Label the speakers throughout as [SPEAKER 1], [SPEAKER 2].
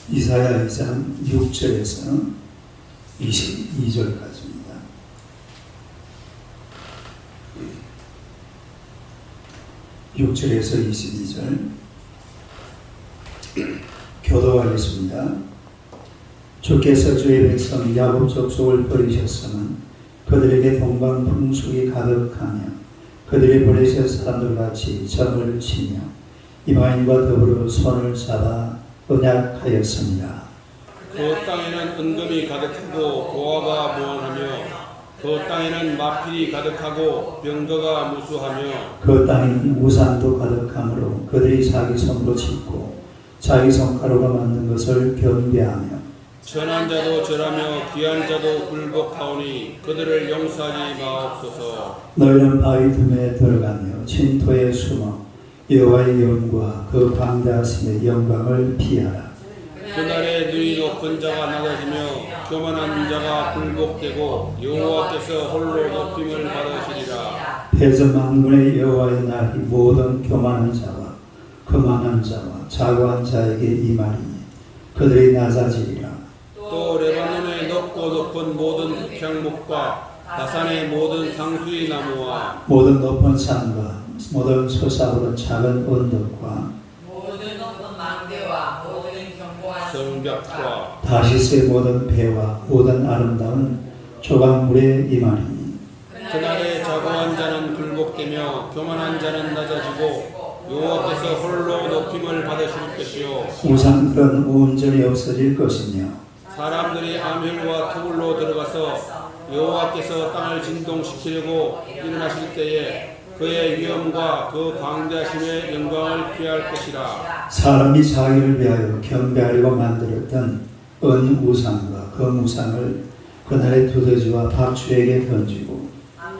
[SPEAKER 1] 이사야 2장 6절에서 22절까지입니다. (6절에서 22절) 교도하겠습니다. 주께서 주의 백성 야곱 족속을 버리셨으면 그들에게 동방풍속이 가득하며 그들이 버리신 사람들같이 점을 치며 이방인과 더불어 손을 잡아 언약하였습니다.
[SPEAKER 2] 그 땅에는 은금이 가득하고 고아가 무한하며 그 땅에는 마필이 가득하고 병거가 무수하며
[SPEAKER 1] 그 땅에는 우상도 가득하므로 그들이 자기 손으로 짓고 자기 손가락으로 만든 것을 경배하며
[SPEAKER 2] 전한 자도 절하며 귀한 자도 굴복하오니 그들을 용서하지 마옵소서.
[SPEAKER 1] 너희는 바위 틈에 들어가며 진토에 숨어 여호와의 영과 그 광대하심의 영광을 피하라.
[SPEAKER 2] 그날에 눈이 높은 자가 낮아지며 교만한 자가 굴복되고 여호와께서 홀로 높임을 받으시리라.
[SPEAKER 1] 패저 만군의 여호와의 날이 모든 교만한 자와 거만한 자와 자고한 자에게 임하리니 그들이 낮아지리라.
[SPEAKER 2] 또 레바논의 높고 높은 모든 흑향목과 바산의 모든 상수의 나무와
[SPEAKER 1] 모든 높은 산과 모든 솟아오른 작은 언덕과
[SPEAKER 3] 모든 높은 망대와 모든 견고한
[SPEAKER 2] 성벽과
[SPEAKER 1] 다시스의 모든 배와 모든 아름다운 조각물에 임하리니
[SPEAKER 2] 그날에 자고한 자는 굴복되며 교만한 자는 낮아지고 여호와께서 홀로 높임을 받으실 것이요
[SPEAKER 1] 우상들은 온전히 없어질 것이며
[SPEAKER 2] 사람들이 암혈과 토굴로 들어가서 여호와께서 땅을 진동시키려고 일어나실 때에 그의 위엄과 그 광대하심의 영광을 피할 것이라.
[SPEAKER 1] 사람이 자기를 위하여 경배하려고 만들었던 은우상과 금우상을 그날의 두더지와 박쥐에게 던지고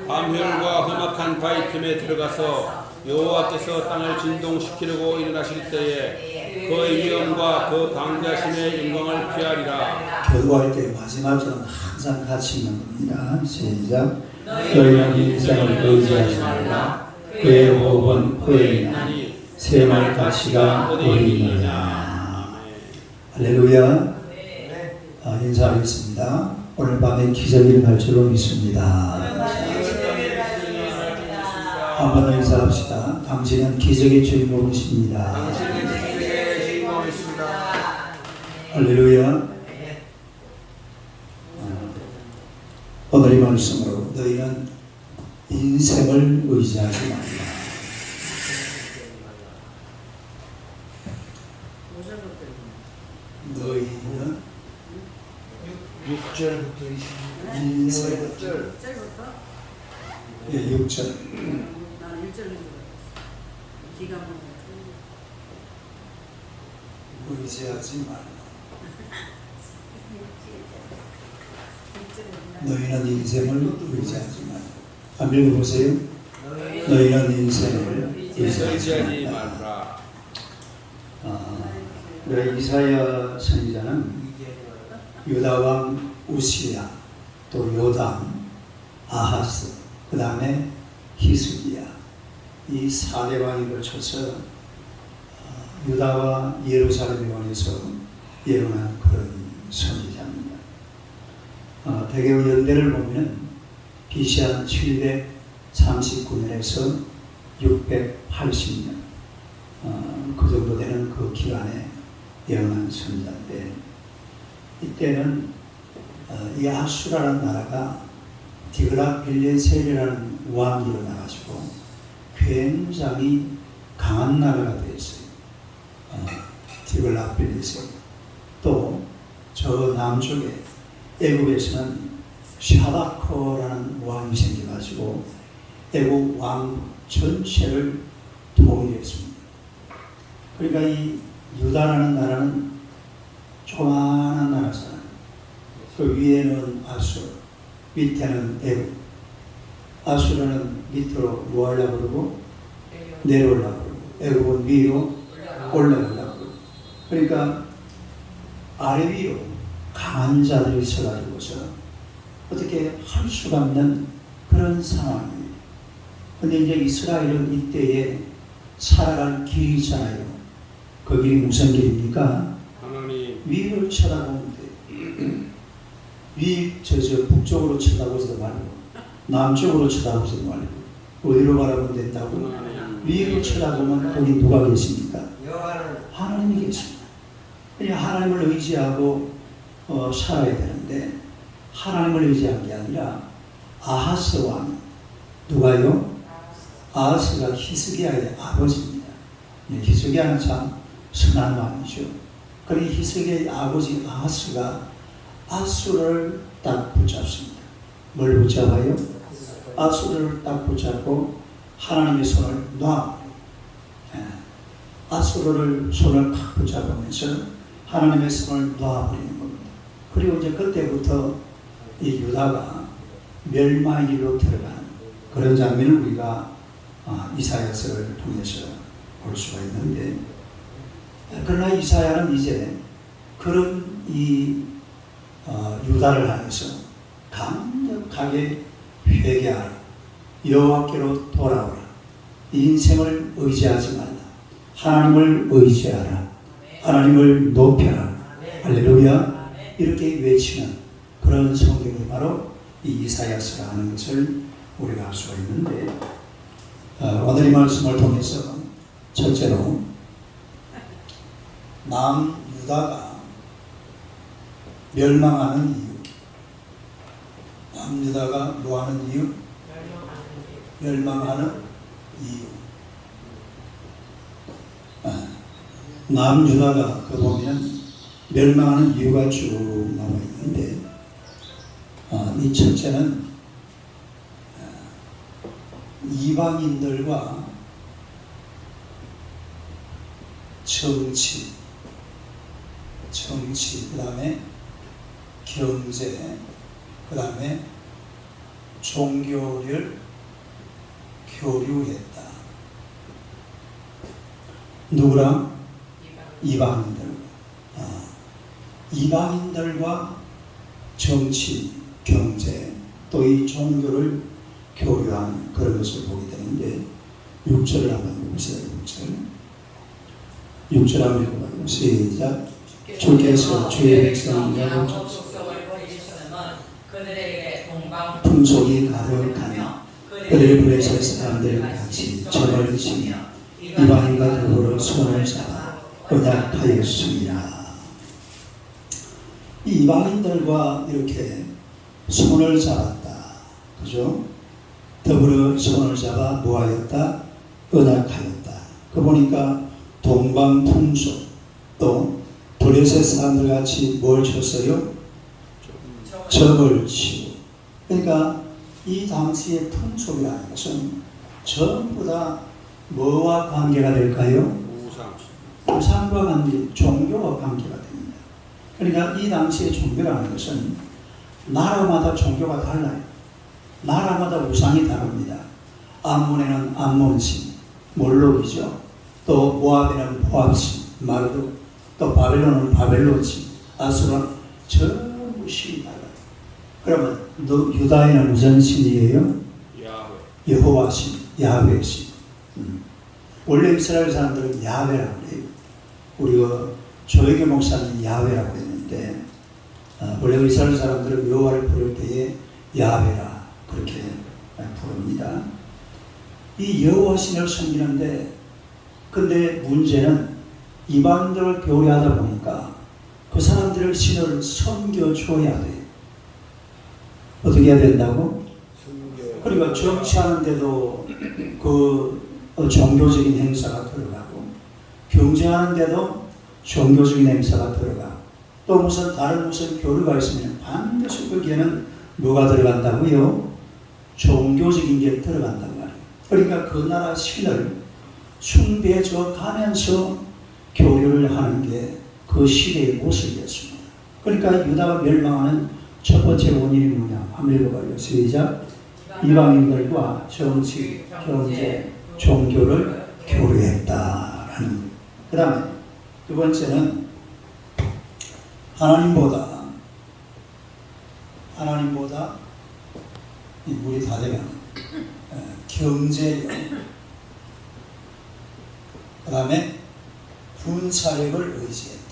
[SPEAKER 2] 암혈과 험악한 바위 틈에 들어가서 여호와께서 땅을 진동시키려고 일어나실 때에 그의 위엄과 그 광대하심의 영광을 피하리라.
[SPEAKER 1] 교도할 때 마지막 절은 항상 같이 있는 겁니다. 시작. 너희는 인생을 의지하지 말라. 그의 호흡은 코에 있나니 새말 가치가 어디 있느냐. 할렐루야. 인사하겠습니다. 오늘 밤에 기적이 일어날 줄로 믿습니다. 한번 더 인사합시다. 당신은 기적의 주인공이십니다. 할렐루야. 오늘의 말씀으로 너희는 인생을 의지하지 말라. 너희는
[SPEAKER 2] 6절부터
[SPEAKER 1] 인생 6절
[SPEAKER 3] 나는 1절인 줄 알았어. 기가
[SPEAKER 1] 의지하지 말라. 너희는 인생을 의지하지 말라. 한번 읽어보세요. 너희는 인생을
[SPEAKER 2] 의지하지 말라.
[SPEAKER 1] 우리 이사야 선지자는 유다왕 우시야, 또 요담, 아하스, 그 다음에 히스기야, 이 4대 왕이 걸쳐서 유다와 예루살렘에 관해서 예언한 그런 선지자입니다. 대개의 연대를 보면 BC 한 739년에서 680년 그 정도 되는 그 기간에 예언한 선지자인데, 이때는 이 아수라는 나라가 디글라빌레셀이라는 왕이 일어나가지고 굉장히 강한 나라가 되었어요. 디글라빌레셀. 또 저 남쪽에 애국에서는 샤바코라는 왕이 생겨가지고 애국 왕국 전체를 통일했습니다. 그러니까 이 유다라는 나라는 조그마한 나라잖아요. 그 위에는 아수르, 밑에는 애국. 아수르는 밑으로 뭐 하려고 그러고 내려오려고 그러고, 애국은 위로 올라가려고 그러고. 그러니까 아래 위로 강한 자들이 있어가지고서 어떻게 할 수가 없는 그런 상황입니다. 근데 이제 이스라엘은 이때에 살아갈 길이 있잖아요. 그 길이 무슨 길입니까?
[SPEAKER 2] 하나님
[SPEAKER 1] 위를 쳐다보면 돼. 저 북쪽으로 쳐다보지도 말고 남쪽으로 쳐다보지도 말고 어디로 바라보면 된다고? 위로 쳐다보면 거기 누가 계십니까? 하나님이 계십니다. 그냥 하나님을 의지하고 살아야 되는데 하나님을 의지한 게 아니라 아하스 왕 누가요? 아하스가 히스기야의 아버지입니다. 히스기야는 참 선한 왕이죠. 그러니 히스기야의 아버지 아하스가 아수를 딱 붙잡습니다. 뭘 붙잡아요? 아수를 딱 붙잡고 하나님의 손을 놔버려요. 아수르를 손을 탁 붙잡으면서 하나님의 손을 놔버리는 겁니다. 그리고 이제 그때부터 이 유다가 멸망의 길로 들어가는 그런 장면을 우리가 이사야서를 통해서 볼 수가 있는데, 그러나 이사야는 이제 그런 유다를 향해서 강력하게 회개하라, 여호와께로 돌아오라, 인생을 의지하지 말라, 하나님을 의지하라, 하나님을 높여라, 할렐루야, 이렇게 외치는 그런 성경이 바로 이 이사야서라 하는 것을 우리가 알 수가 있는데, 오늘 이 말씀을 통해서 첫째로 남유다가 멸망하는 이유, 남유다가 뭐하는 이유? 멸망하는 이유. 남유다가 그 보면 멸망하는 이유가 쭉 나와 있는데, 이 첫째는 이방인들과 정치, 그 다음에 경제, 그 다음에 종교를 교류했다. 누구랑? 이방인들과 정치, 경제, 또 이 종교를 교류한 그런 것을 보게 되는데, 6절을 한번 보세요. 6절 한번 읽어봐요. 시작. 주께서 주의 백성 야곱 풍속이 가득하며 그들의 블레셋 사람들 같이 점을 치며 이방인과 더불어 손을 잡아 언약하였습니다. 이 이방인들과 이렇게 손을 잡았다. 그죠? 더불어 손을 잡아 뭐하였다? 언약하였다. 그 보니까 동방 풍속, 또 블레셋 사람들 같이 뭘 쳤어요? 점을 치고. 그러니까 이 당시의 풍속이라는 것은 전부 다 뭐와 관계가 될까요? 우상과 관계, 종교와 관계가 됩니다. 그러니까 이 당시의 종교라는 것은 나라마다 종교가 달라요. 나라마다 우상이 다릅니다. 암몬에는 암몬신, 몰록이죠. 또 모압에는 모압신, 마르도, 또 바벨론은 바벨론신, 아수라는 전부 신이 달라요. 그러면 유다에는 무슨 신이에요? 여호와신, 야훼신. 원래 이스라엘 사람들은 야훼라고 해요. 우리가 조혜교 목사는 야훼라고 했는데, 원래 이스라엘 사람들은 여호와를 부를 때에 야훼라 그렇게 부릅니다. 이 여호와신을 섬기는데, 근데 문제는 이방인들을 교류하다 보니까 그 사람들의 신을 섬겨줘야 돼요. 어떻게 해야 된다고? 그러니까 정치하는데도 그 종교적인 행사가 들어가고, 경제하는데도 종교적인 행사가 들어가고, 또 다른 무슨 교류가 있으면 반드시 거기에는 뭐가 들어간다고요? 종교적인 게 들어간단 말이에요. 그러니까 그 나라 신을 숭배해줘 가면서 교류를 하는 게 그 시대의 모습이었습니다. 그러니까 유다가 멸망하는 첫 번째 원인이 뭐냐? 한번 읽어봐요. 시작. 이방인들과 정치, 경제, 종교를 교류했다라는 거예요. 그 다음에 두 번째는 하나님보다 이 물이 다 돼가는 경제력, 그 다음에 군사력을 의지했다.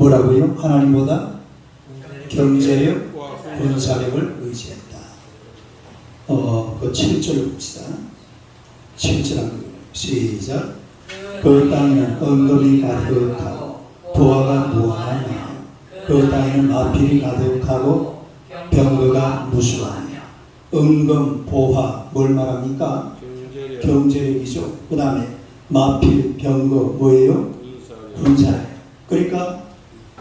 [SPEAKER 1] 뭐라고요? 하나님보다 경제력, 군사력을 의지했다. 그 7절 봅시다. 7절 한번 시작. 그 땅에는 은금이 가득하고 보화가 무한하며 그 땅에는 마필이 가득하고 병거가 무수하며. 은금, 보화 뭘 말합니까? 경제력이죠. 그 다음에 마필, 병거 뭐예요? 군사력. 그러니까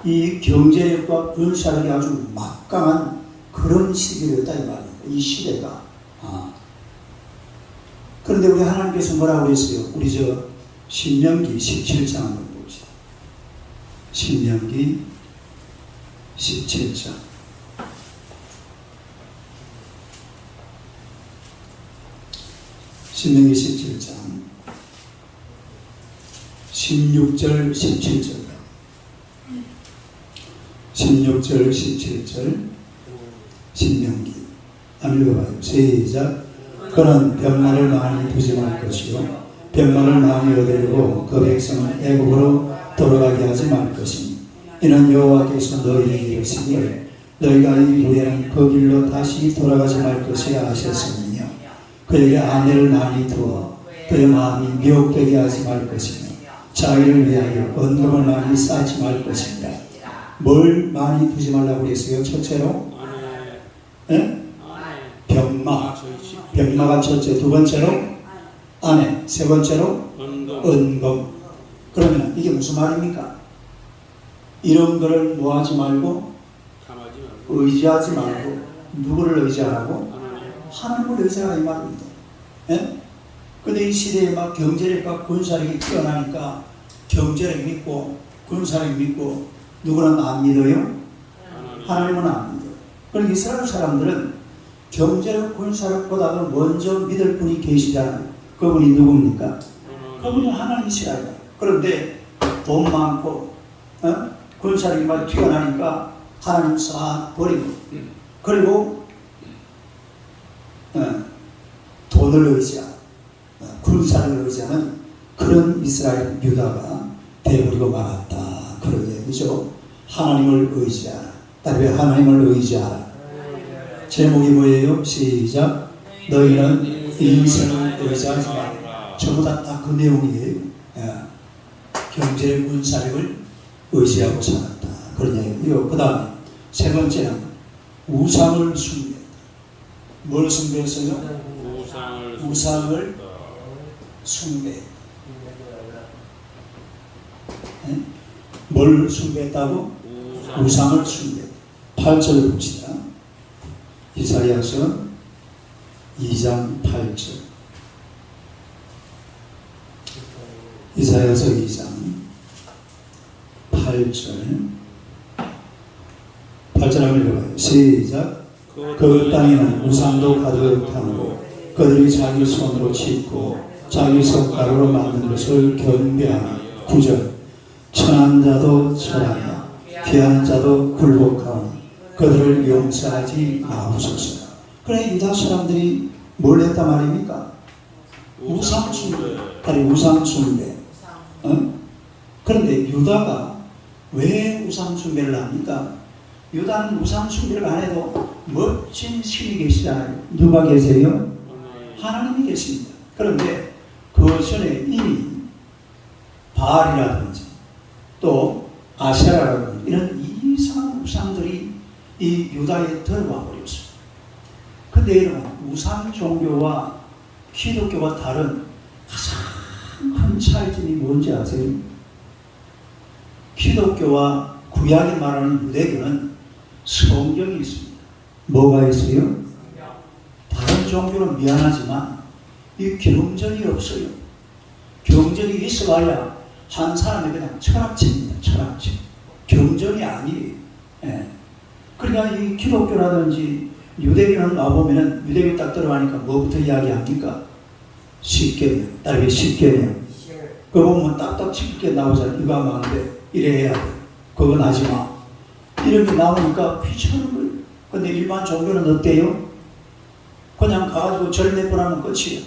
[SPEAKER 1] 이 경제력과 군사력이 아주 막강한 그런 시기였다 이 말입니다. 이 시대가. 그런데 우리 하나님께서 뭐라고 그랬어요? 우리 신명기 17장 한번 봅시다. 신명기 17장. 신명기 17장 16절 17절 16절 17절 신명기 한번 읽어봐요. 시작. 그는 병마를 많이 두지 말 것이요 병마를 많이 얻으려고 그 백성을 애국으로 돌아가게 하지 말 것이니 이는 여호와께서 너희에게 이르시기를 너희가 이 후에는 그 길로 다시 돌아가지 말 것이라 하셨으며 그에게 아내를 많이 두어 그의 마음이 미혹되게 하지 말 것이며 자기를 위하여 언금을 많이 쌓지 말 것입니다. 뭘 많이 두지 말라고 그랬어요? 첫째로 병마. 병마가 첫째. 두 번째로 아내. 세 번째로 은금. 그러면 이게 무슨 말입니까? 이런 거를 뭐하지 말고 의지하지 말고 누구를 의지하라고? 하나님을 의지하라 이 말입니다. 근데 이 시대에 막 경제력과 군사력이 뛰어나니까 경제력 믿고 군사력 믿고 누구는 안 믿어요? 하나님은 안 믿어요. 그럼 이스라엘 사람들은 경제력 군사력보다도 먼저 믿을 분이 계시잖아요. 그분이 누굽니까? 그분이 하나님이시라요. 그런데 돈 많고 군사력이 막 뛰어나니까 하나님 싹 버리고 그리고 돈을 의지하고 군사를 의지하는 그런 이스라엘 유다가 되어버리고 말았다. 그런 얘기죠. 하나님을 의지하라. 다른 하나님을 의지하라. 제목이 뭐예요? 시작. 너희는 인생을 의지하지 말라. 전부 다 그 내용이에요. 경제 군사력을 의지하고 살았다. 그런 얘기고요. 그 다음에 세 번째는 우상을 숭배했다. 뭘 숭배했어요? 우상을 숭배. 뭘 숭배했다고? 우상을 숭배. 8절을 봅시다. 이사야서 2장 8절. 이사야서 2장 8절. 8절 한번 읽어봐요. 시작. 그 땅에는 우상도 가득하고 그들이 자기 손으로 짓고 자기 손가락으로 만든 것을 경배하며. 9절. 천한 자도 절하며 귀한 자도 굴복하오니 그들을 용서하지 마옵소서. 그래 유다 사람들이 뭘 했단 말입니까? 우상 숭배. 아니 우상 숭배. 그런데 유다가 왜 우상 숭배를 합니까? 유다는 우상 숭배를 안 해도 멋진 신이 계시잖아요. 누가 계세요? 하나님이 계십니다. 그런데 그 전에 이미 바알이라든지 또 아세라라든지 이런 이상한 우상들이 이 유다에 들어와 버렸어요. 근데 여러분 우상 종교와 기독교가 다른 가장 큰 차이점이 뭔지 아세요? 기독교와 구약이 말하는 유대교는 성경이 있습니다. 뭐가 있어요? 다른 종교는 미안하지만 이 경전이 없어요. 경전이 있어봐야 한 사람이 그냥 철학책입니다. 철학책. 경전이 아니에요. 그러니까 이 기독교라든지 유대교는 와보면은 유대교 딱 들어가니까 뭐부터 이야기합니까? 십계명. 다르게 십계명. 그거 보면 딱딱 쉽게 나오잖아요. 이거 하면 안 돼. 이래 해야 돼. 그건 하지 마. 이렇게 나오니까 귀찮은 거예요. 근데 일반 종교는 어때요? 그냥 가가지고 절 몇 번 하면 끝이에요.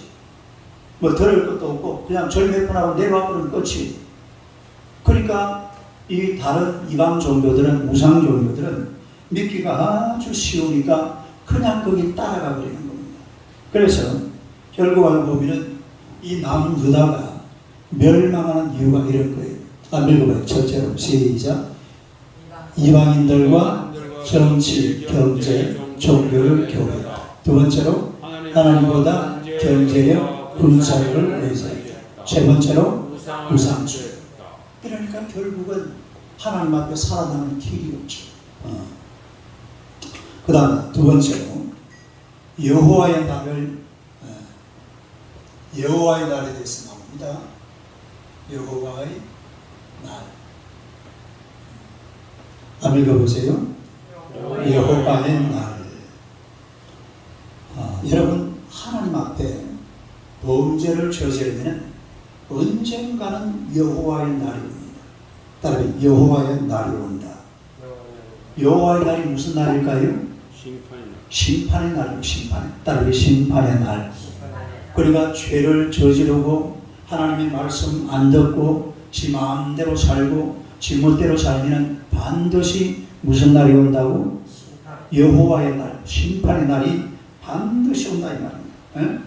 [SPEAKER 1] 뭐 들을 것도 없고 그냥 절 몇 번 하고 내려와버리면 끝이에요. 그러니까 이 다른 이방 종교들은, 우상 종교들은 믿기가 아주 쉬우니까 그냥 거기 따라가 버리는 겁니다. 그래서 결국 알고 보면 이 남유다가 멸망하는 이유가 이런 거예요. 읽어봐요. 첫째로 시작. 이방인들과 정치, 경제, 종교를 교회다. 두 번째로 하나님보다 경제력, 군사력을 의지한다. 세 번째로 우상주. 그러니까 결국은 하나님 앞에 살아남는 길이 없죠. 그 다음에 두 번째로 여호와의 날에 대해서 나옵니다. 여호와의 날. 한번 읽어보세요. 여호와의 날. 여러분, 하나님 앞에 범죄를 저지르면 언젠가는 여호와의 날이 옵니다. 따라서 여호와의 날이 온다. 여호와의 날이 무슨 날일까요? 심판의 날이요. 따라서 심판의 날. 그러니까 죄를 저지르고 하나님의 말씀 안 듣고 지 마음대로 살고 지 멋대로 살면 반드시 무슨 날이 온다고? 여호와의 날, 심판의 날이 반드시 온다 이 말입니다.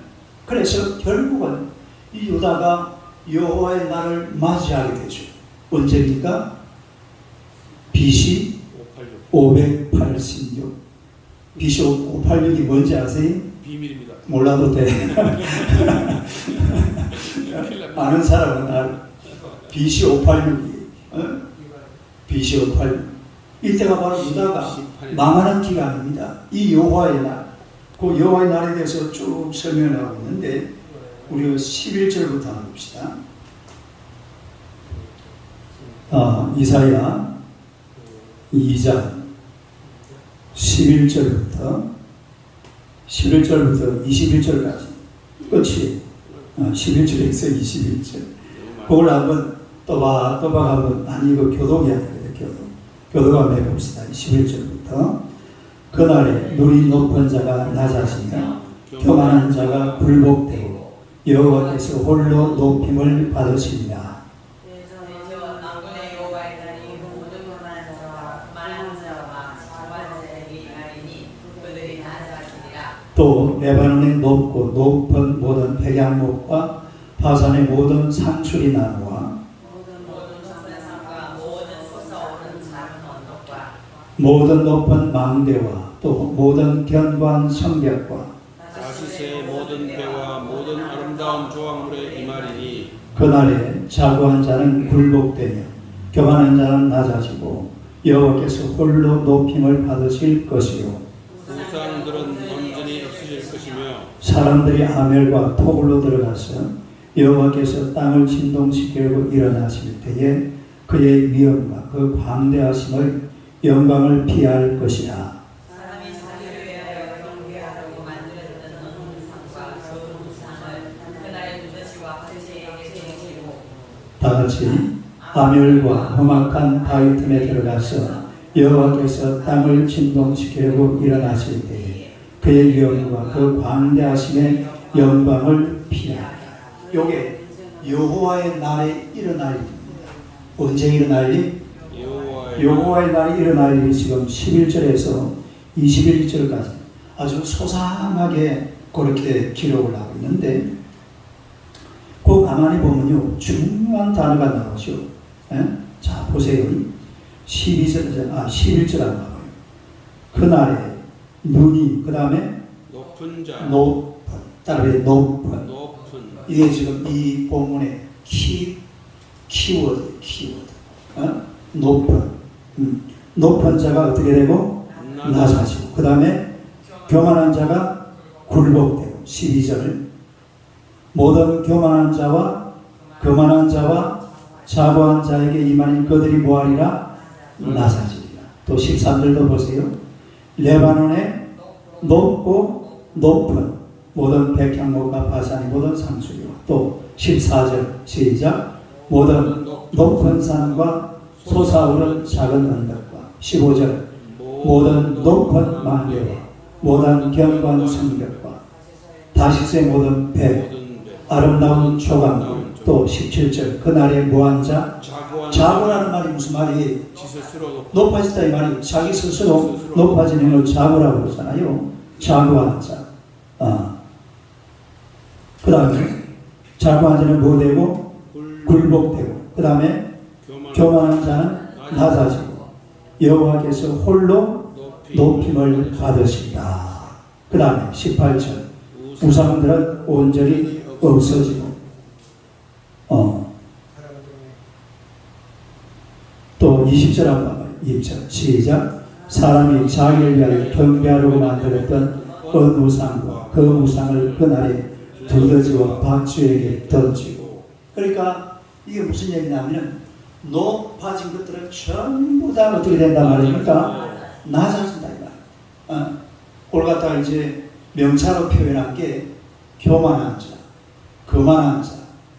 [SPEAKER 1] 그래서 결국은 이 유다가 여호와의 날을 맞이하게 되죠. 언제입니까? BC 586. BC 586이 뭔지 아세요?
[SPEAKER 2] 비밀입니다.
[SPEAKER 1] 몰라도 돼. 아는 사람은 알. BC 586이. BC 586. 이때가 바로 유다가 망하는 기간입니다. 이 여호와의 날. 그 여호와의 날에 대해서 쭉 설명을 하고 있는데 우리 11절부터 한번 봅시다. 이사야 2장 11절부터 21절까지 끝이 11절에서 21절. 그걸 한번 또박 한번, 아니 이거 교독이 아니에요. 교독 한번 해봅시다. 11절부터 그날에 눈이 높은 자가 낮아지며 교만한 자가 굴복되고 여호와께서 홀로 높임을 받으시리라. 또 레바논의 높고 높은 모든 백양목과 바산의 모든 상수리 나무와 모든 높은 망대와 또 모든 견고한 성벽과
[SPEAKER 2] 다시스의 모든 배와 모든 아름다운 조항물의 이말이니
[SPEAKER 1] 그날에 자고한 자는 굴복되며 교만한 자는 낮아지고 여호와께서 홀로 높임을 받으실 것이요
[SPEAKER 2] 우상들은 온전히 없어질 것이며
[SPEAKER 1] 사람들이 아멜과 토굴로 들어가서 여호와께서 땅을 진동시키려고 일어나실 때에 그의 위엄과 그 광대하심의 영광을 피할 것이라.
[SPEAKER 3] 사람이 자기를 위하여 경배하려고 만들었던 우상과 그 우상을 그날의 누드시와 반지에게 드리고
[SPEAKER 1] 다 같이 아멜과 험악한 바위 틈에 들어가서 여호와께서 땅을 진동시키려고 일어나실 때에 그의 위엄과 그 광대하심의 영광을 피하라. 요게 여호와의 날에 일어날 일입니다. 언제 일어날 일? 여호와의 날이 일어날 일이 지금 11절에서 21절까지 아주 소상하게 그렇게 기록을 하고 있는데 그 가만히 보면요 중요한 단어가 나오죠. 자 보세요. 11절 한번 봐요. 그날에 눈이 그 다음에
[SPEAKER 2] 높은 자
[SPEAKER 1] 높은 이게 지금 이 본문의 키워드 높은 자가 어떻게 되고 낮아지고 그 다음에 교만한 자가 굴복되고 12절 모든 교만한 자와 자고한 자에게 임하는 그들이 뭐하리라? 낮아지리라. 또 13절도 보세요. 레바논의 높고 높은 모든 백향목과 바산이 모든 상수리와 또 14절 시작 모든 높은 산과 솟아오른 작은 언덕과 15절 모든 높은 망대와 모든 견고한 성벽과 다시스의 모든 배 아름다운 조각물 또 17절 그날의 무한 자 자고라는 말이 무슨 말이에요?
[SPEAKER 2] 지 스스로
[SPEAKER 1] 높아졌다 이 말이 자기 스스로 높아지는 걸 자고라고 그러잖아요. 자고하는 자. 그 다음에 자고한 자는 뭐 되고? 굴복되고. 그 다음에 교만한 자는 낮아지고 여호와께서 홀로 높임을 받으신다. 그 다음에 18절 우상들은 온전히 없어지고 또 20절 한번 20절 시작. 사람이 자기를 위하여 경배하려고 만들었던 어느 우상과 그 우상을 그날에 두더지와 박쥐에게 던지고. 그러니까 이게 무슨 얘기냐면 높아진 것들은 전부 다 어떻게 된단 말입니까? 낮아진다 이 말. 그걸 갖다가 이제 명사로 표현한 게 교만한 자, 거만한 자,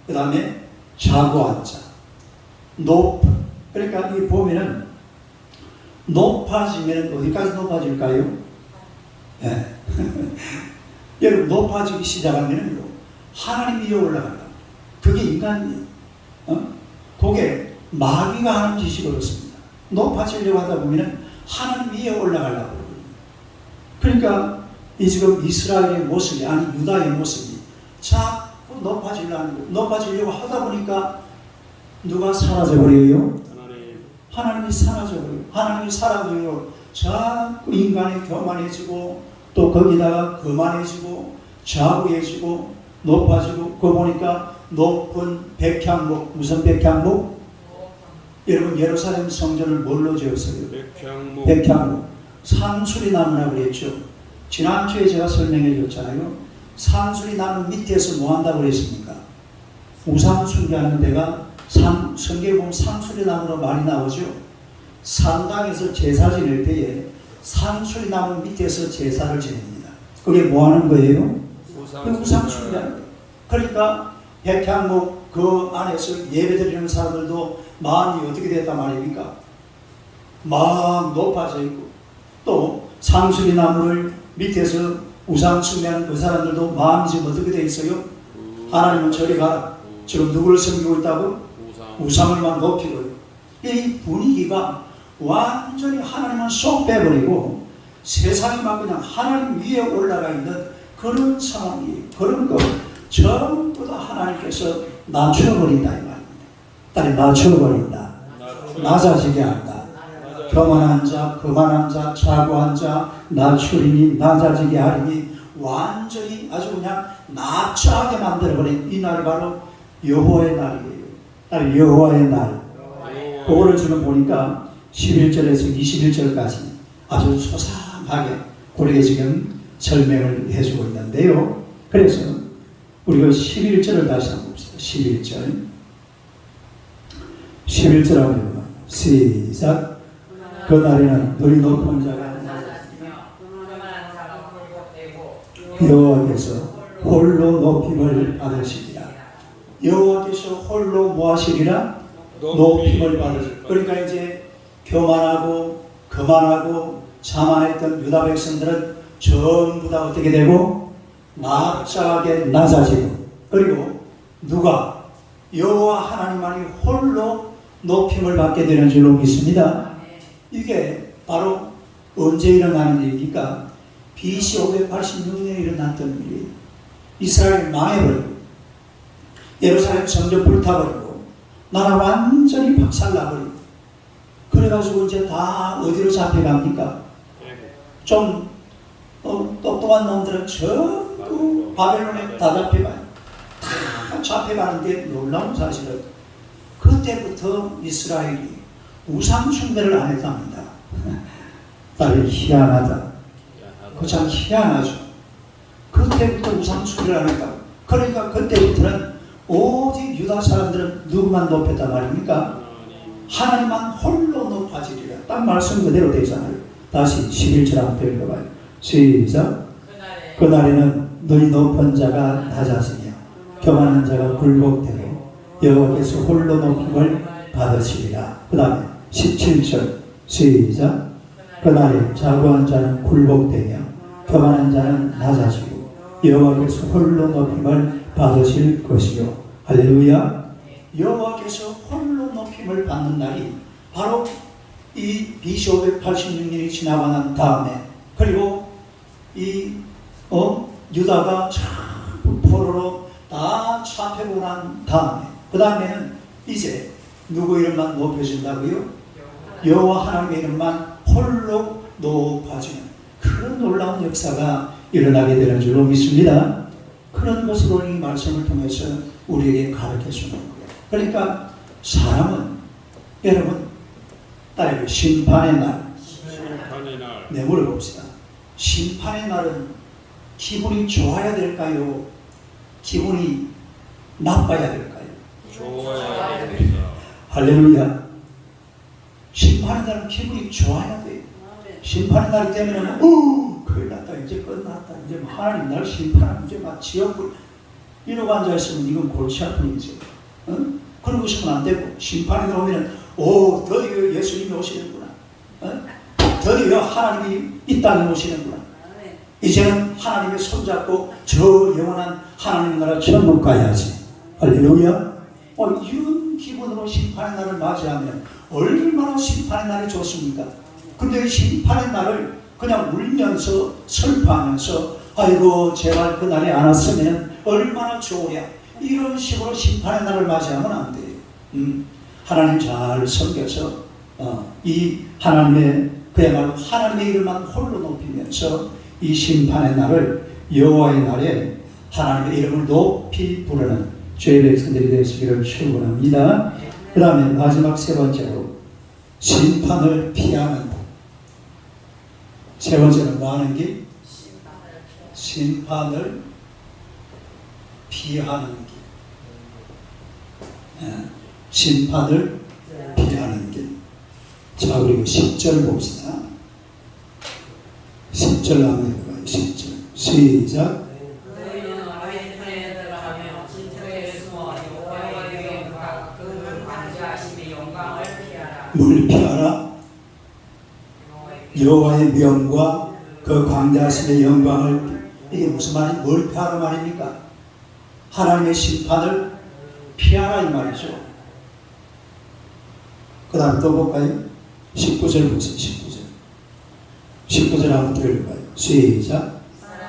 [SPEAKER 1] 그 다음에 자고한 자, 그러니까 이 보면은 높아지면 어디까지 높아질까요? 네. 여러분 높아지기 시작하면은요 하나님 위에 올라간다. 그게 인간이에요. 그게 마귀가 하는 짓이 그렇습니다. 높아지려고 하다 보면은 하나님 위에 올라가려고. 그러니까 이 지금 이스라엘의 모습이 아니 유다의 모습이 자꾸 높아지려고 하다 보니까 누가 사라져버려요? 하나님이 사라져버려요. 하나님이 사라져요. 자꾸 인간이 교만해지고 또 거기다가 거만해지고 좌우해지고 높아지고 그거 보니까 높은 백향목. 무슨 백향목? 여러분 예루살렘 성전을 뭘로 지었어요? 백향목. 상수리 나무라고 그랬죠. 지난주에 제가 설명해 줬잖아요. 상수리 나무 밑에서 뭐 한다고 그랬습니까? 우상 숭배하는 데가 성경에 보면 상수리 나무로 많이 나오죠. 산당에서 제사 지낼 때에 상수리 나무 밑에서 제사를 지냅니다. 그게 뭐 하는 거예요? 우상 숭배하는 거예요. 그러니까 백향목 그 안에서 예배드리는 사람들도 마음이 어떻게 됐단 말입니까? 막 높아져 있고 또 상수리 나무를 밑에서 우상 숭배하는 그 사람들도 마음이 지금 어떻게 돼 있어요? 하나님은 저리 가라. 지금 누구를 섬기고 있다고? 우상을만 높이고. 이 분위기가 완전히 하나님은 쏙 빼버리고 세상이 막 그냥 하나님 위에 올라가 있는 그런 상황이 그런 거 전부 다 하나님께서 낮춰버린다 이 말입니다. 딸이 낮춰버린다. 낮아지게 한다. 교만한 자, 거만한 자, 자고한 자, 낮추리니 낮아지게 하리니 완전히 아주 그냥 낮춰하게 만들어버린 이 날이 바로 여호와의 날이에요. 딸 여호와의 날. 그거를 지금 보니까 11절에서 21절까지 아주 소상하게 우리에게 지금 설명을 해주고 있는데요. 그래서 우리가 11절을 다시 한번 봅시다. 11절 한번 시작. 그날에는 너희 높은 자가 여호와께서 홀로 높임을 받으시리라. 여호와께서 홀로 무하시리라? 높임을 받으시리라. 그러니까 이제 교만하고 거만하고 자만했던 유다 백성들은 전부 다 어떻게 되고 낙자하게 낮아지고 그리고 누가 여호와 하나님만이 홀로 높임을 받게 되는 줄로 믿습니다. 이게 바로 언제 일어나는 일입니까? BC 586년에 일어났던 일이 이스라엘이 망해버리고 예루살렘 성전 불타버리고 나라 완전히 박살나버리고 그래가지고 이제 다 어디로 잡혀갑니까? 좀 똑똑한 놈들은 전부 바벨론에 다 잡혀가요. 다 잡혀가는데 놀라운 사실은 그때부터 이스라엘이 우상 숭배를 안 했답니다. 딸이 희한하다. 그 참 희한하죠. 그때부터 우상 숭배를 안 했다고. 그러니까 그때부터는 오직 유다 사람들은 누구만 높였단 말입니까? 하나님만 홀로 높아지리라. 딱 말씀 그대로 되잖아요. 다시 11절 한번 읽어봐요. 시작. 그날에는 너희 높은 자가 낮아지며 교만한 자가 굴복되고 여호와께서 홀로 높임을 받으시리라. 그 다음에 17절 시작. 그날에 자고한 자는 굴복되며 교만한 자는 낮아지고 여호와께서 홀로 높임을 받으실 것이요. 할렐루야. 여호와께서 홀로 높임을 높임을 받는 날이 바로 이 BC 586년이 지나고 난 다음에, 그리고 이 유다가 전부 포로로 다 잡혀고 난 다음에, 그 다음에는 이제 누구 이름만 높여진다고요? 여호와 하나님의 이름만 홀로 높아지는 그런 놀라운 역사가 일어나게 되는 줄로 믿습니다. 그런 것으로 이 말씀을 통해서 우리에게 가르쳐 주는 거예요. 그러니까 사람은, 여러분, 따라요, 심판의 날. 네, 물어봅시다. 심판의 날은 기분이 좋아야 될까요? 기분이 나빠야 될까요?
[SPEAKER 2] 좋아야 됩니다.
[SPEAKER 1] 할렐루야. 심판의 날은 기분이 좋아야 돼요. 심판의 날이 되면은 큰일 났다, 이제 끝났다, 이제 하나님 날 심판하면 이제 막 지옥불 이러고 앉아있으면 이건 골치 아픈 일이죠. 그러고 싶으면 안 되고, 심판이 나오면 드디어 예수님이 오시는구나, 드디어 하나님이 이 땅에 오시는구나, 이제는 하나님의 손잡고 저 영원한 하나님 나라 천국 가야지. 할렐루야. 이런 기분으로 심판의 날을 맞이하면 얼마나 심판의 날이 좋습니까? 근데 이 심판의 날을 그냥 울면서 슬퍼하면서 아이고 제발 그 날이 안 왔으면 얼마나 좋으랴, 이런 식으로 심판의 날을 맞이하면 안 돼요. 하나님 잘 섬겨서 이 하나님의, 그야말로 하나님의 이름만 홀로 높이면서 이 심판의 날을, 여호와의 날에 하나님의 이름을 높이 부르는 죄의 백성들이 되시기를 축원합니다. 그 다음에 마지막 세 번째로 심판을 피하는 법. 세 번째는 뭐 하는 길? 심판을 피하는 길. 심판을 피하는 길. 자, 그리고 10절 봅시다. 10절 한번 읽어봐요. 10절 시작.
[SPEAKER 3] 너희는 너희 편에 들어가며 진토에 숨어 여호와의 영광 그 관대하심의 영광을 피하라.
[SPEAKER 1] 뭘 피하라? 여호와의 명과 그 광대하심의 영광을. 이게 무슨 말이, 뭘 피하라 말입니까? 하나님의 심판을 피하라 이 말이죠. 그 다음 또 볼까요? 19절 보세요. 19절 한번 더 읽어봐요. 시작.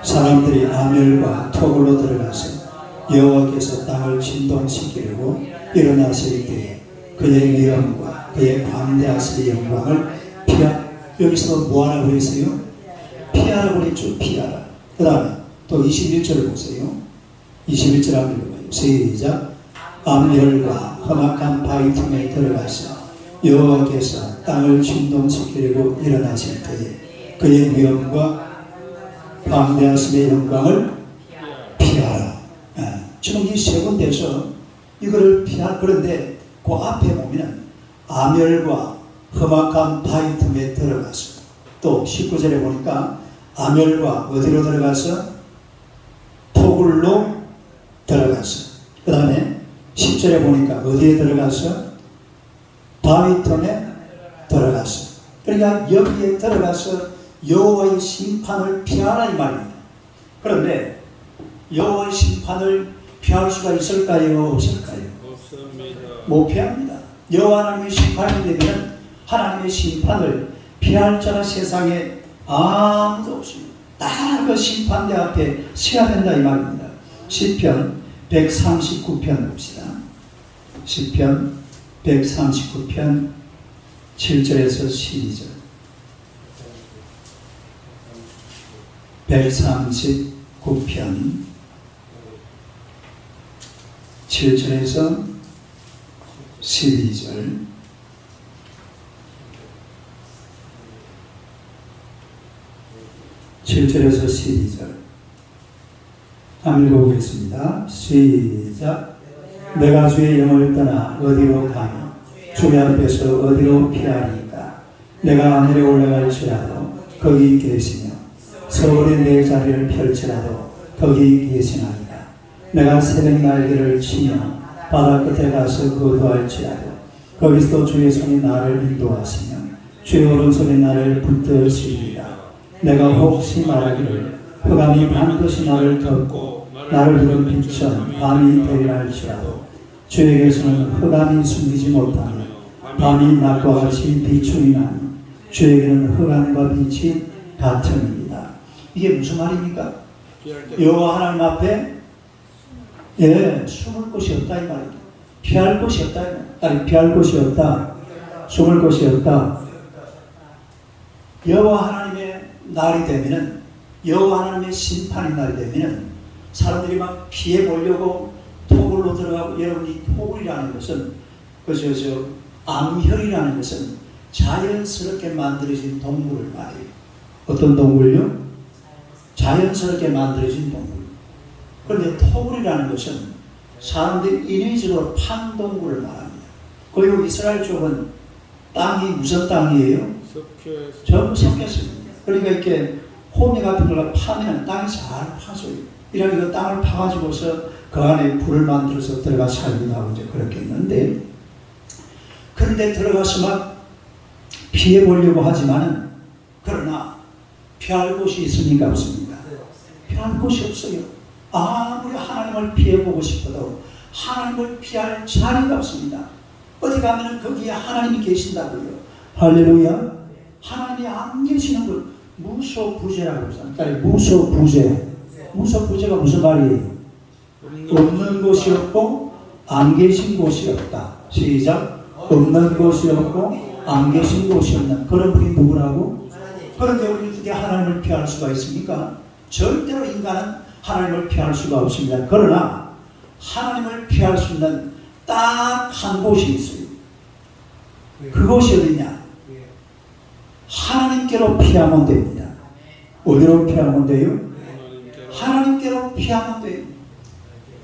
[SPEAKER 1] 사람들이 아멜과 토굴로 들어가서 여호와께서 땅을 진동시키려고 일어나실 때에 그의 위엄과 그의 광대하심의 영광을 여기서 뭐하라고 그랬어요? 피하라고 그랬죠. 피하라. 그 다음에 또 21절을 보세요. 21절 한번 읽어봐요. 시작. 암열과 험악한 바위 틈에 들어가서 여호와께서 땅을 진동시키려고 일어나실 때에 그의 위엄과 광대하심의 영광을 피하라. 지금 이 세 군데에서 이거를 피할, 그런데 그 앞에 보면 암열과 험악한 바위 틈에 들어가서, 또 19절에 보니까 암열과 어디로 들어가서? 토굴로 들어가서, 그 다음에 10절에 보니까 어디에 들어가서? 바위 틈에 들어가서. 그러니까 여기에 들어가서 여호와의 심판을 피하라 이 말입니다. 그런데 여호와의 심판을 피할 수가 있을까요? 없을까요?
[SPEAKER 2] 없습니다.
[SPEAKER 1] 못 피합니다. 여호와 하나님의 심판이 되면 하나님의 심판을 피할 자가 세상에 아무도 없습니다. 다 그 심판대 앞에 서야 된다 이 말입니다. 시편 139편 봅시다. 시편 139편 7절에서 12절. 139편 7절에서 12절. (7절에서 12절) 한번 읽어보겠습니다. 시작. 내가 주의 영을 떠나 어디로 가며 주의 앞에서 어디로 피하리까? 내가 하늘에 올라갈지라도 거기 계시며 서울에 내 자리를 펼치라도 거기 계시나이다. 내가 새벽 날개를 치며 바다 끝에 가서 거두할지라도 거기서 주의 손이 나를 인도하시며 주의 오른손이 나를 붙드시리라. 내가 혹시 말하기를 흑암이 반드시 나를 덮고 나를 부른 빛은 밤이 되리라 할지라도 주에게서는 흑암이 숨기지 못하며 밤이 낮과 같이 비추니 나니 주에게는 흑암과 빛이 같음입니다. 이게 무슨 말입니까? 여호와 하나님 앞에 숨을 곳이 없다 이 말이에요. 피할 곳이 없다. 아니 피할 곳이 없다. 숨을 곳이 없다. 여호와 하나님의 날이 되면은, 여호와 하나님의 심판의 날이 되면은 사람들이 막 피해 보려고 토굴로 들어가고, 여러분이 토굴이라는 것은 암혈이라는 것은 자연스럽게 만들어진 동물을 말해요. 어떤 동물요? 자연스럽게 만들어진 동물. 그런데 토굴이라는 것은 사람들이 인위적으로 판 동굴을 말합니다. 그리고 이스라엘 쪽은 땅이 무슨 땅이에요? 전부 섞였습니다. 그러니까 이렇게 호미 같은 걸 파면 땅이 잘 파져요. 이런 그 땅을 파가지고서 그 안에 불을 만들어서 들어가 살기도 하고 이제 그렇게 했는데, 그런데 들어가서 막 피해 보려고 하지만은, 그러나 피할 곳이 있습니까? 없습니까? 피할 곳이 없어요. 아무리 하나님을 피해보고 싶어도 하나님을 피할 자리가 없습니다. 어디 가면은 거기에 하나님이 계신다고요. 할렐루야. 하나님이 안 계시는 것, 무소부재라고 합니다. 무소부재. 무소부재가 무슨 말이에요? 없는 곳이 없고 안 계신 곳이 없다. 시작. 없는 곳이 없고 안 계신 곳이 없는 그런 분이 누구라고? 그런데 우리 어떻게 하나님을 피할 수가 있습니까? 절대로 인간은 하나님을 피할 수가 없습니다. 그러나 하나님을 피할 수 있는 딱 한 곳이 있어요. 그곳이 어디냐? 하나님께로 피하면 됩니다. 어디로 피하면 돼요? 하나님께로 피하면 돼요.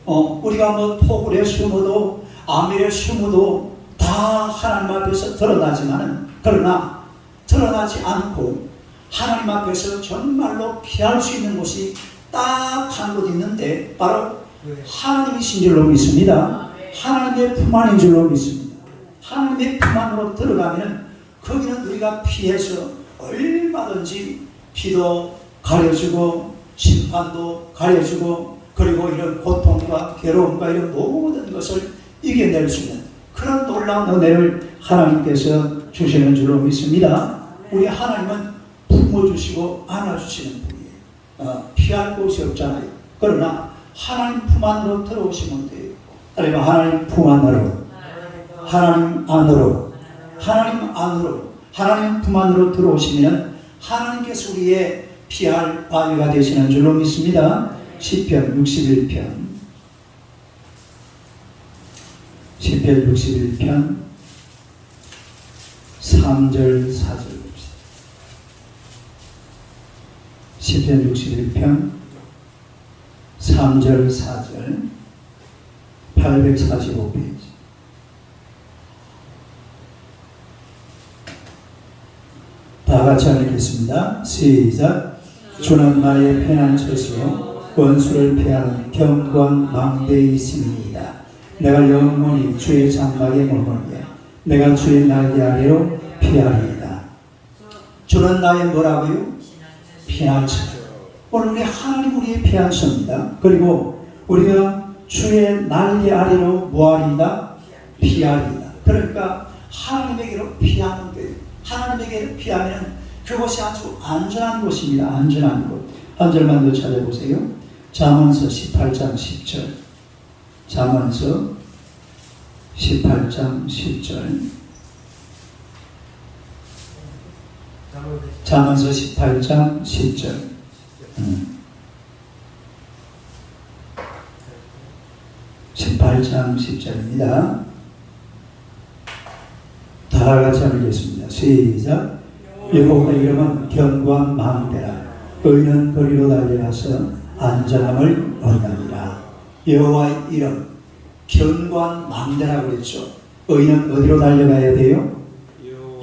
[SPEAKER 1] 우리가 뭐 토굴에 숨어도 아밀에 숨어도 다 하나님 앞에서 드러나지만은, 그러나 드러나지 않고 하나님 앞에서 정말로 피할 수 있는 곳이 딱 한 곳 있는데, 바로 하나님이신 줄로 믿습니다. 하나님의 품 안인 줄로 믿습니다. 하나님의 품 안으로 들어가면 거기는 우리가 피해서 얼마든지 피도 가려주고 심판도 가려주고, 그리고 이런 고통과 괴로움과 이런 모든 것을 이겨낼 수 있는 그런 놀라운 은혜를 하나님께서 주시는 줄로 믿습니다. 우리 하나님은 품어주시고 안아주시는 분이에요. 피할 곳이 없잖아요. 그러나 하나님 품 안으로 들어오시면 돼요. 그러면 하나님 품 안으로, 하나님 안으로, 하나님 안으로, 하나님 품 안으로 들어오시면 하나님께서 우리의 피할 바위가 되시는 줄로 믿습니다. 시편 61편 3절 4절 봅시다. 시편 61편 3절 4절 845페이지. 다 같이 읽겠습니다. 시작. 주는 나의 피난처시요 원수를 피하는 견고한 망대이심이니이다. 내가 영원히 주의 장막에 머물며 내가 주의 날개 아래로 피하리이다. 주는 나의 뭐라고요? 피난처. 오늘 우리 하나님 우리의 피난처입니다. 그리고 우리가 주의 날개 아래로 뭐하리이다? 피하리이다. 그러니까 하나님에게로 피하면 돼요. 하나님에게로 피하면 그것이 아주 안전한 곳입니다. 안전한 곳. 한 절만 더 찾아보세요. 잠언서 18장 10절. 잠언서 18장 10절. 잠언서 18장 10절. 18장 10절입니다. 다 같이 읽겠습니다. 시작. 여호와의 이름은 견고한 망대라. 의인은 거리로 달려가서 안전함을 얻느니라. 여호와의 이름, 견고한 망대라고 그랬죠. 의인은 어디로 달려가야 돼요?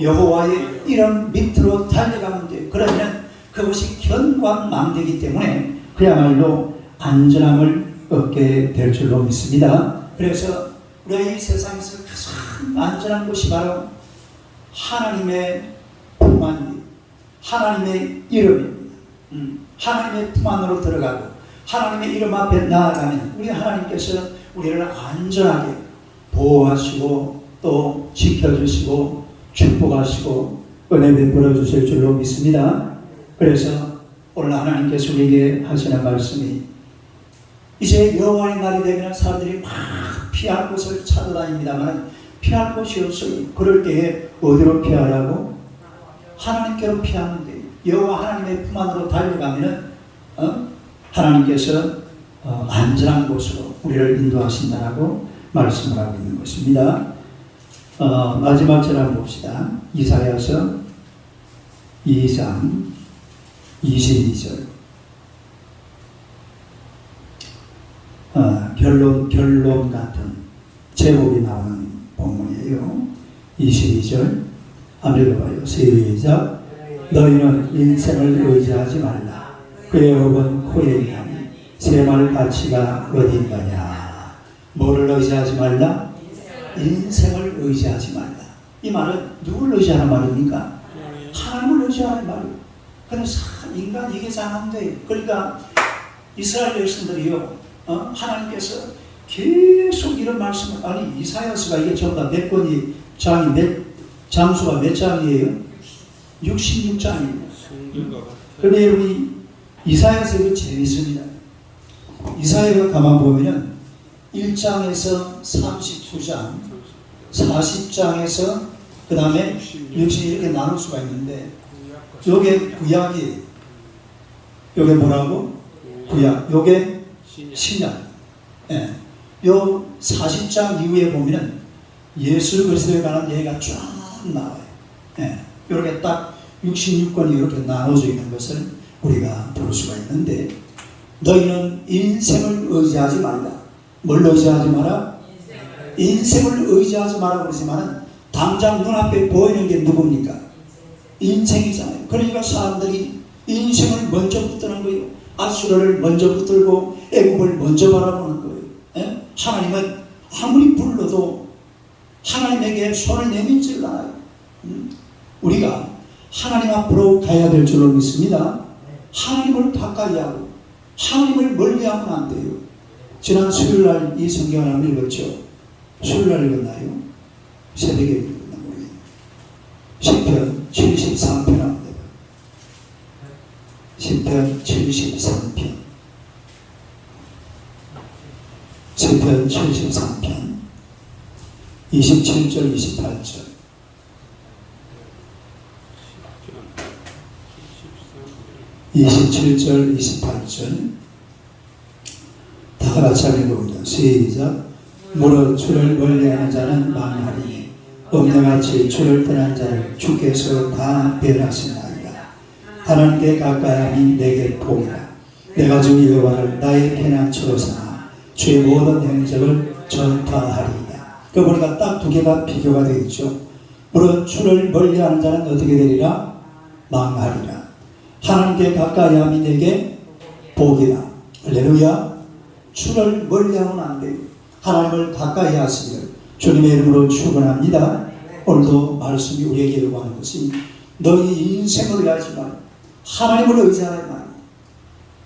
[SPEAKER 1] 여호와의 이름 밑으로 달려가면 돼요. 그러면 그것이 견고한 망대이기 때문에 그야말로 안전함을 얻게 될 줄로 믿습니다. 그래서 우리가 이 세상에서 가장 안전한 곳이 바로 하나님의 품 안입니다. 하나님의 이름입니다. 하나님의 품 안으로 들어가고 하나님의 이름 앞에 나아가면 우리 하나님께서 우리를 안전하게 보호하시고 또 지켜주시고 축복하시고 은혜 베풀어 주실 줄로 믿습니다. 그래서 오늘 하나님께서 우리에게 하시는 말씀이 이제 여호와의 날이 되면 사람들이 막 피할 곳을 찾아다닙니다만 피할 곳이 없어요. 그럴 때에 어디로 피하라고? 하나님께로 피하면 돼요. 여호와 하나님의 품 안으로 달려가면은 하나님께서 안전한 곳으로 우리를 인도하신다라고 말씀을 하고 있는 것입니다. 마지막 절 한번 봅시다. 이사야서 2장 22절. 결론 같은 제목이 나오는 본문이에요. 22절 한번 읽어봐요. 시작. 너희는 인생을 의지하지 말라. 그의 업은 코에 있나니 쇠말 가치가 어디 있느냐. 뭐를 의지하지 말라? 인생을 의지하지 말라. 이 말은 누굴 의지하는 말입니까? 하나님을 의지하는 말이에요. 그런데 인간 이게 잘 안 돼요. 그러니까 이스라엘 백성들이요, 하나님께서 계속 이런 말씀을, 아니 이사야서가 이게 전부 다 몇 권이 장수가 몇 장이에요? 66장이에요. 그런데 여러분이 이사야서가 재밌습니다. 이사야가 가만 보면은 1장에서 32장, 40장에서 그 다음에 60 이렇게 나눌 수가 있는데 요게 구약이에요. 요게 뭐라고? 구약. 요게 신약. 예. 요 40장 이후에 보면은 예수 그리스도에 관한 얘기가 쫙 나와요. 예. 요렇게 딱 66권이 이렇게 나눠져 있는 것을 우리가 볼 수가 있는데 너희는 인생을 의지하지 말라. 뭘 의지하지 마라? 인생을 의지하지 마라 그러지만은 당장 눈앞에 보이는 게 누굽니까? 인생이잖아요. 그러니까 사람들이 인생을 먼저 붙드는 거예요. 아수르를 먼저 붙들고 애굽을 먼저 바라보는 거예요. 예? 하나님은 아무리 불러도 하나님에게 손을 내밀지를 않아요. 우리가 하나님 앞으로 가야 될 줄로 믿습니다. 하나님을 가까이 하고 하나님을 멀리하면 안 돼요. 지난 수요일날 이 성경을 한번 읽었죠. 수요일날 읽었나요? 새벽에 읽었나 모르겠네요. 시편 73편 한번 해봐요. 시편 73편. 시편 73편 27절 28절. 이 27절 28절 다 같이 읽어봅니다. 시작. 무릇 주를 멀리하는 자는 망하리니 엄령같이 주를 떠난 자를 주께서 다 변하신나이다. 하나님께 가까이함이 내게 복이라. 내가 주 여호와를 나의 피난처로 삼아 주의 모든 행적을 전파하리이다. 그 보니까 딱 두 개가 비교가 되어 있죠. 무릇 주를 멀리하는 자는 어떻게 되리라? 망하리라. 하나님께 가까이함이 내게 복이다. 할렐루야. 주를 멀리하면 안 돼요. 하나님을 가까이 하시기를 주님의 이름으로 축원합니다. 오늘도 말씀이 우리에게 요구하는 것이 너희 인생을 의하지 말고 하나님을 의지하라 말이에요.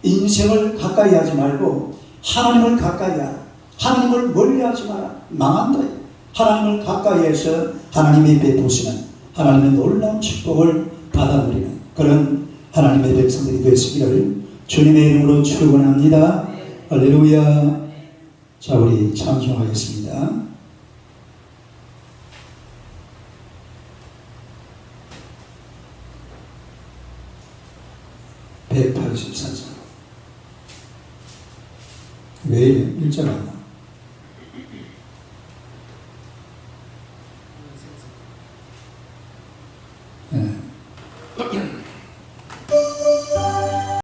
[SPEAKER 1] 인생을 가까이 하지 말고 하나님을 가까이 하라. 하나님을 멀리하지 마라. 망한다. 하나님을 가까이 해서 하나님이 베푸시는 하나님의 놀라운 축복을 받아들이는 그런 하나님의 백성들이 되시기를 주님의 이름으로 축원합니다. 할렐루야. 자, 우리 찬송하겠습니다. 184장. 왜 이래? 1절 안 나? 네.